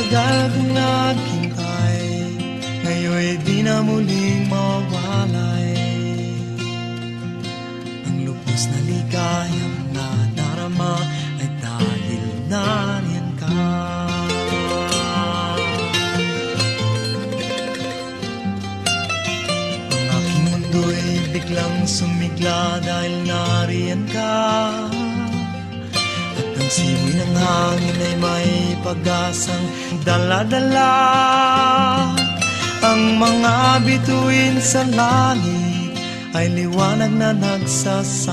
tagal kong naghintay, ngayon'y di na muling mawalay. Ang lubos na ligayang nadarama ay dahil nariyan ka. Ang aking mundo'y biglang sumigla dahil nariyan ka. Ang simoy ng hangin ay may pag-asang dala-dala. Ang mga bituin sa langit ay liwanag na nagsasanib.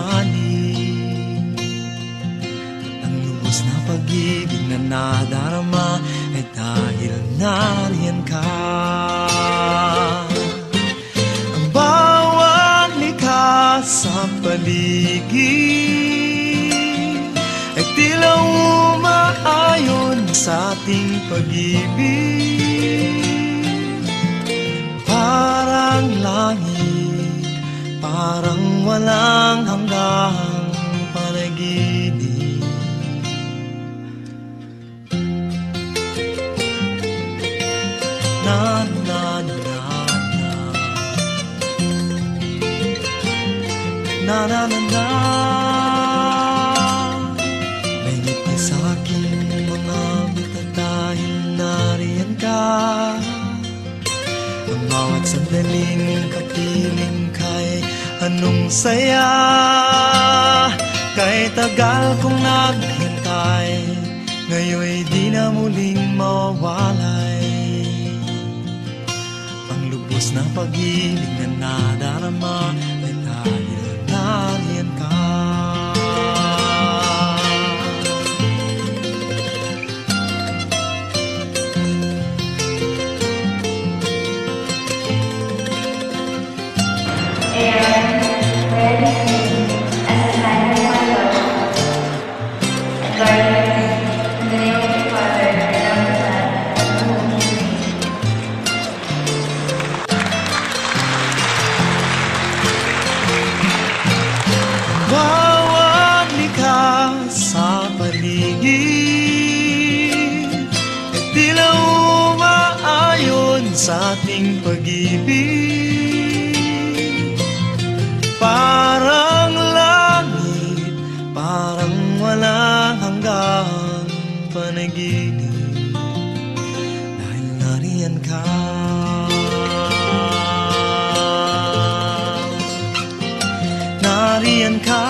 At ang lubos na pag-ibig na nadarama ay dahil nariyan ka. Ang bawat likha sa paligid ay tila umaayon sa ating pag-ibig. Parang langit, parang walang hanggang panaginip. Na na na na na na na na. Sa aking mga mata dahil nariyan ka. Ang bawat sandaling kapiling kay anong saya. Kay tagal kong naghintay, ngayon'y di na muling mawalay. Ang lubos na pag-ibig na nadarama ay dahil nariyan ka. And where is me as a sign of my love? And guard me in the name of the Father, and of the Son, and of the Holy Spirit. Bawat likha sa paligid ay tila umaayon sa ating pag-ibig. Parang langit, parang walang hanggang panaginip. Dahil nariyan ka. Nariyan ka.